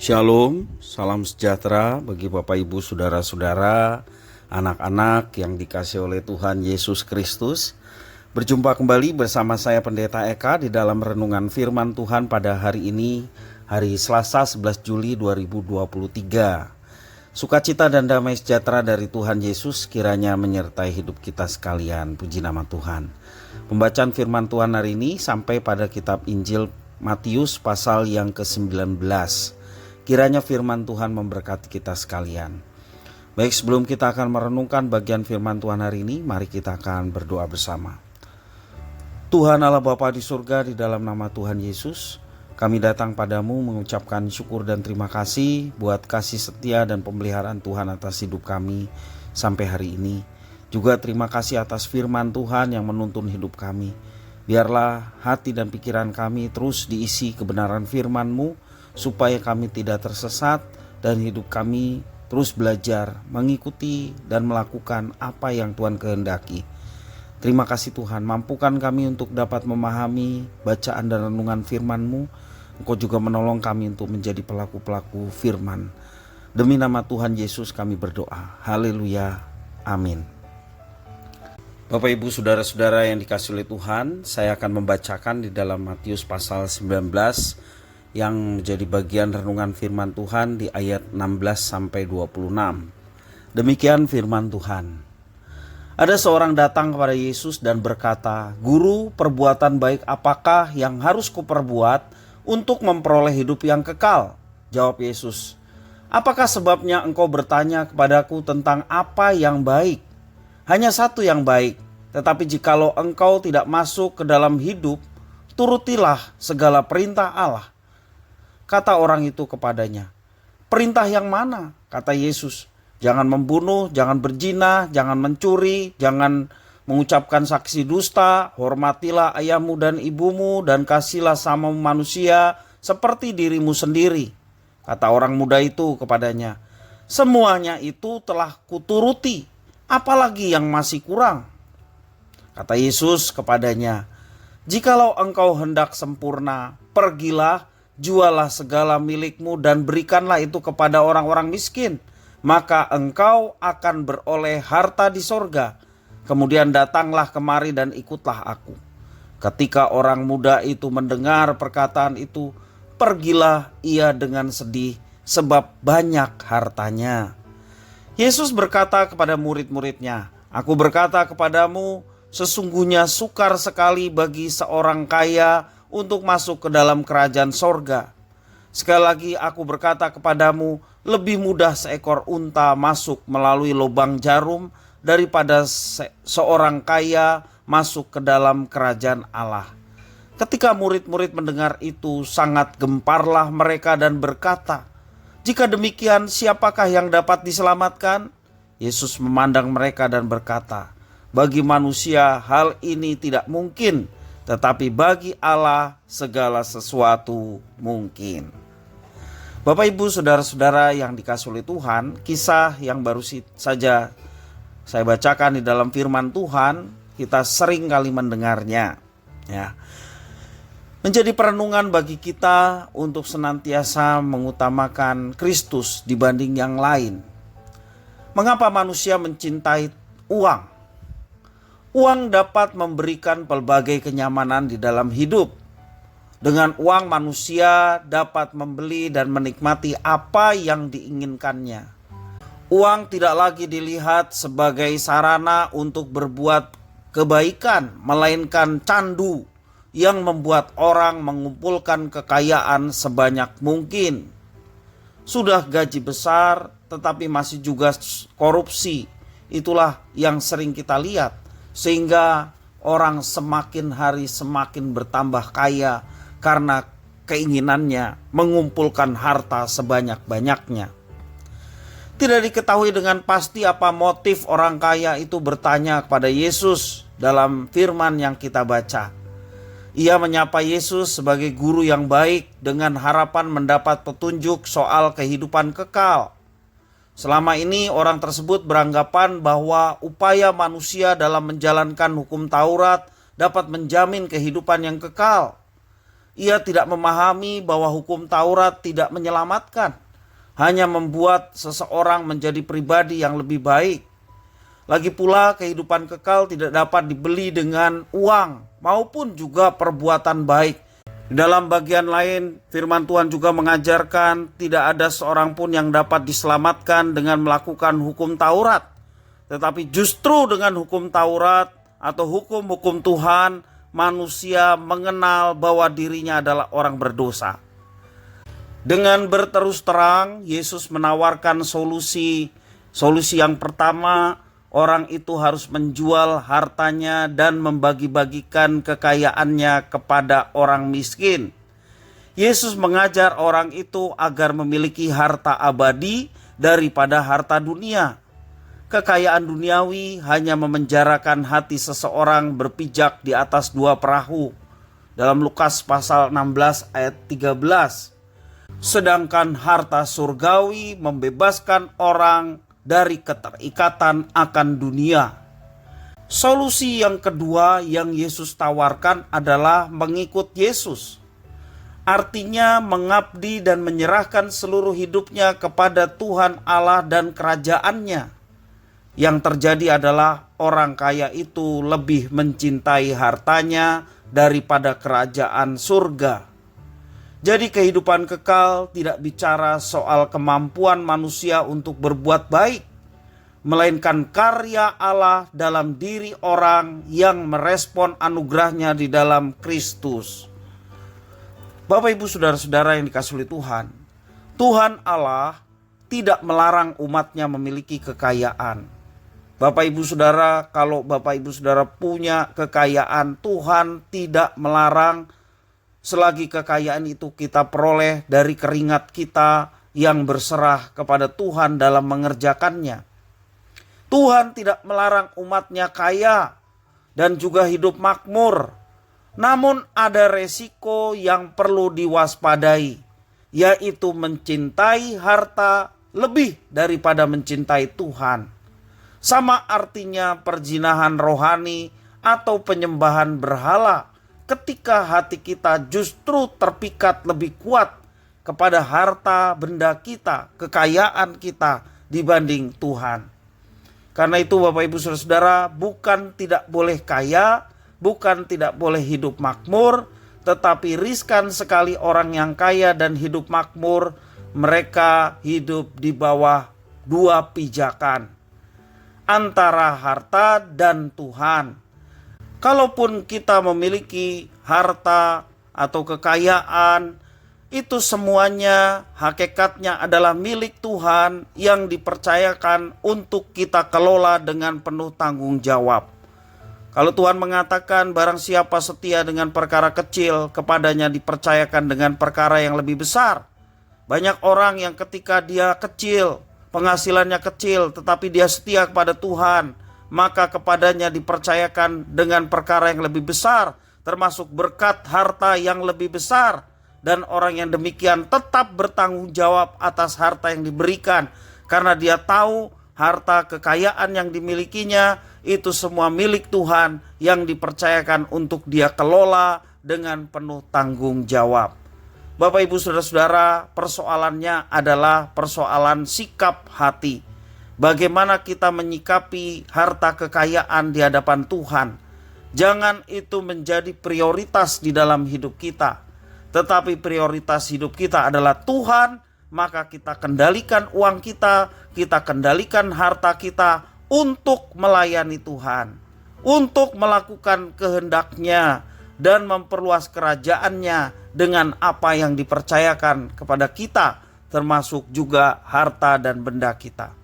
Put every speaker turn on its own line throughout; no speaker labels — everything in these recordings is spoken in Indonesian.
Shalom, salam sejahtera bagi Bapak Ibu Saudara-saudara, anak-anak yang dikasihi oleh Tuhan Yesus Kristus. Berjumpa kembali bersama saya Pendeta Eka di dalam renungan firman Tuhan pada hari ini, hari Selasa 11 Juli 2023. Sukacita dan damai sejahtera dari Tuhan Yesus kiranya menyertai hidup kita sekalian. Puji nama Tuhan. Pembacaan firman Tuhan hari ini sampai pada kitab Injil Matius pasal yang ke-19. Kiranya firman Tuhan memberkati kita sekalian. Baik, sebelum kita akan merenungkan bagian firman Tuhan hari ini, mari kita akan berdoa bersama. Tuhan Allah Bapa di surga, di dalam nama Tuhan Yesus, kami datang padamu mengucapkan syukur dan terima kasih buat kasih setia dan pemeliharaan Tuhan atas hidup kami sampai hari ini. Juga terima kasih atas firman Tuhan yang menuntun hidup kami. Biarlah hati dan pikiran kami terus diisi kebenaran firman-Mu, supaya kami tidak tersesat dan hidup kami terus belajar, mengikuti dan melakukan apa yang Tuhan kehendaki. Terima kasih Tuhan, mampukan kami untuk dapat memahami bacaan dan renungan firman-Mu. Engkau juga menolong kami untuk menjadi pelaku-pelaku firman. Demi nama Tuhan Yesus kami berdoa. Haleluya. Amin. Bapak Ibu Saudara-saudara yang dikasihi oleh Tuhan, saya akan membacakan di dalam Matius pasal 19 yang menjadi bagian renungan firman Tuhan di ayat 16-26. Demikian firman Tuhan. Ada seorang datang kepada Yesus dan berkata, "Guru, perbuatan baik apakah yang harus kuperbuat untuk memperoleh hidup yang kekal?" Jawab Yesus, "Apakah sebabnya engkau bertanya kepadaku tentang apa yang baik? Hanya satu yang baik, tetapi jikalau engkau tidak masuk ke dalam hidup, turutilah segala perintah Allah." Kata orang itu kepadanya, "Perintah yang mana?" Kata Yesus, "Jangan membunuh, jangan berzina, jangan mencuri, jangan mengucapkan saksi dusta, hormatilah ayahmu dan ibumu, dan kasihlah sama manusia seperti dirimu sendiri." Kata orang muda itu kepadanya, "Semuanya itu telah kuturuti, apalagi yang masih kurang?" Kata Yesus kepadanya, "Jikalau engkau hendak sempurna, pergilah, jualah segala milikmu dan berikanlah itu kepada orang-orang miskin, maka engkau akan beroleh harta di sorga. Kemudian datanglah kemari dan ikutlah aku." Ketika orang muda itu mendengar perkataan itu, pergilah ia dengan sedih sebab banyak hartanya. Yesus berkata kepada murid-muridnya, "Aku berkata kepadamu, sesungguhnya sukar sekali bagi seorang kaya untuk masuk ke dalam kerajaan sorga. Sekali lagi aku berkata kepadamu, lebih mudah seekor unta masuk melalui lubang jarum daripada seorang kaya masuk ke dalam kerajaan Allah." Ketika murid-murid mendengar itu, sangat gemparlah mereka dan berkata, "Jika demikian, siapakah yang dapat diselamatkan?" Yesus memandang mereka dan berkata, "Bagi manusia hal ini tidak mungkin, tetapi bagi Allah segala sesuatu mungkin." Bapak Ibu Saudara-saudara yang dikasihi oleh Tuhan, kisah yang baru saja saya bacakan di dalam firman Tuhan, kita sering kali mendengarnya, ya. Menjadi perenungan bagi kita untuk senantiasa mengutamakan Kristus dibanding yang lain. Mengapa manusia mencintai uang? Uang dapat memberikan pelbagai kenyamanan di dalam hidup. Dengan uang manusia dapat membeli dan menikmati apa yang diinginkannya. Uang tidak lagi dilihat sebagai sarana untuk berbuat kebaikan, melainkan candu yang membuat orang mengumpulkan kekayaan sebanyak mungkin. Sudah gaji besar tetapi masih juga korupsi. Itulah yang sering kita lihat. Sehingga orang semakin hari semakin bertambah kaya karena keinginannya mengumpulkan harta sebanyak-banyaknya. Tidak diketahui dengan pasti apa motif orang kaya itu bertanya kepada Yesus dalam firman yang kita baca. Ia menyapa Yesus sebagai guru yang baik dengan harapan mendapat petunjuk soal kehidupan kekal. Selama ini orang tersebut beranggapan bahwa upaya manusia dalam menjalankan hukum Taurat dapat menjamin kehidupan yang kekal. ia tidak memahami bahwa hukum Taurat tidak menyelamatkan, hanya membuat seseorang menjadi pribadi yang lebih baik. Lagi pula kehidupan kekal tidak dapat dibeli dengan uang maupun juga perbuatan baik. Di dalam bagian lain, firman Tuhan juga mengajarkan tidak ada seorang pun yang dapat diselamatkan dengan melakukan hukum Taurat. Tetapi justru dengan hukum Taurat atau hukum-hukum Tuhan, manusia mengenal bahwa dirinya adalah orang berdosa. Dengan berterus terang, Yesus menawarkan solusi. Solusi yang pertama, orang itu harus menjual hartanya dan membagi-bagikan kekayaannya kepada orang miskin. Yesus mengajar orang itu agar memiliki harta abadi daripada harta dunia. Kekayaan duniawi hanya memenjarakan hati seseorang berpijak di atas dua perahu. Dalam Lukas pasal 16 ayat 13. Sedangkan harta surgawi membebaskan orang dari keterikatan akan dunia. Solusi yang kedua yang Yesus tawarkan adalah mengikut Yesus. Artinya mengabdi dan menyerahkan seluruh hidupnya kepada Tuhan Allah dan kerajaannya. Yang terjadi adalah orang kaya itu lebih mencintai hartanya daripada kerajaan surga. Jadi kehidupan kekal tidak bicara soal kemampuan manusia untuk berbuat baik, melainkan karya Allah dalam diri orang yang merespon anugerahnya di dalam Kristus. Bapak Ibu saudara-saudara yang dikasihi oleh Tuhan, Tuhan Allah tidak melarang umatnya memiliki kekayaan. Bapak Ibu saudara, kalau Bapak Ibu saudara punya kekayaan, Tuhan tidak melarang selagi kekayaan itu kita peroleh dari keringat kita yang berserah kepada Tuhan dalam mengerjakannya. Tuhan tidak melarang umatnya kaya dan juga hidup makmur. Namun ada resiko yang perlu diwaspadai, yaitu mencintai harta lebih daripada mencintai Tuhan. Sama artinya perzinahan rohani atau penyembahan berhala. Ketika hati kita justru terpikat lebih kuat kepada harta benda kita, kekayaan kita dibanding Tuhan. Karena itu Bapak Ibu Saudara-saudara, bukan tidak boleh kaya, bukan tidak boleh hidup makmur, tetapi riskan sekali orang yang kaya dan hidup makmur, mereka hidup di bawah dua pijakan antara harta dan Tuhan. Kalaupun kita memiliki harta atau kekayaan, itu semuanya hakikatnya adalah milik Tuhan yang dipercayakan untuk kita kelola dengan penuh tanggung jawab. Kalau Tuhan mengatakan barang siapa setia dengan perkara kecil, kepadanya dipercayakan dengan perkara yang lebih besar. Banyak orang yang ketika dia kecil, penghasilannya kecil, tetapi dia setia kepada Tuhan, maka kepadanya dipercayakan dengan perkara yang lebih besar, termasuk berkat harta yang lebih besar. Dan orang yang demikian tetap bertanggung jawab atas harta yang diberikan, karena dia tahu harta kekayaan yang dimilikinya itu semua milik Tuhan yang dipercayakan untuk dia kelola dengan penuh tanggung jawab. Bapak Ibu Saudara-saudara, persoalannya adalah persoalan sikap hati. Bagaimana kita menyikapi harta kekayaan di hadapan Tuhan. Jangan itu menjadi prioritas di dalam hidup kita. Tetapi prioritas hidup kita adalah Tuhan. Maka kita kendalikan uang kita kendalikan harta kita untuk melayani Tuhan. Untuk melakukan kehendak-Nya dan memperluas kerajaan-Nya dengan apa yang dipercayakan kepada kita. Termasuk juga harta dan benda kita.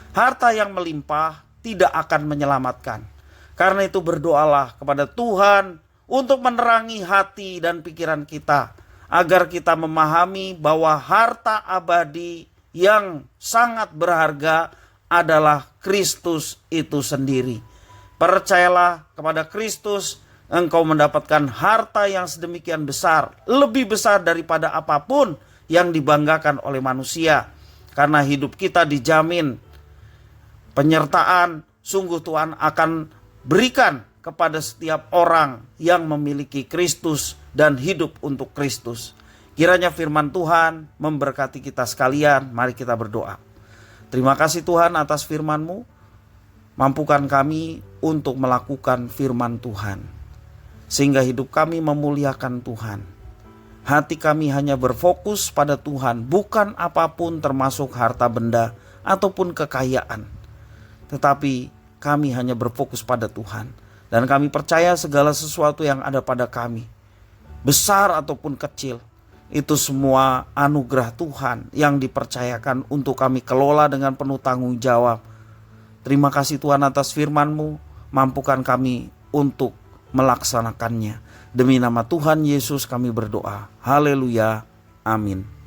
Harta yang melimpah tidak akan menyelamatkan. Karena itu berdoalah kepada Tuhan untuk menerangi hati dan pikiran kita, agar kita memahami bahwa harta abadi yang sangat berharga adalah Kristus itu sendiri. Percayalah kepada Kristus, engkau mendapatkan harta yang sedemikian besar, lebih besar daripada apapun yang dibanggakan oleh manusia. Karena hidup kita dijamin penyertaan, sungguh Tuhan akan berikan kepada setiap orang yang memiliki Kristus dan hidup untuk Kristus. Kiranya firman Tuhan memberkati kita sekalian. Mari kita berdoa. Terima kasih Tuhan atas firman-Mu. Mampukan kami untuk melakukan firman Tuhan, sehingga hidup kami memuliakan Tuhan. Hati kami hanya berfokus pada Tuhan, bukan apapun termasuk harta benda ataupun kekayaan. Tetapi kami hanya berfokus pada Tuhan. Dan kami percaya segala sesuatu yang ada pada kami, besar ataupun kecil, itu semua anugerah Tuhan yang dipercayakan untuk kami kelola dengan penuh tanggung jawab. Terima kasih Tuhan atas firman-Mu. Mampukan kami untuk melaksanakannya. Demi nama Tuhan Yesus kami berdoa. Haleluya. Amin.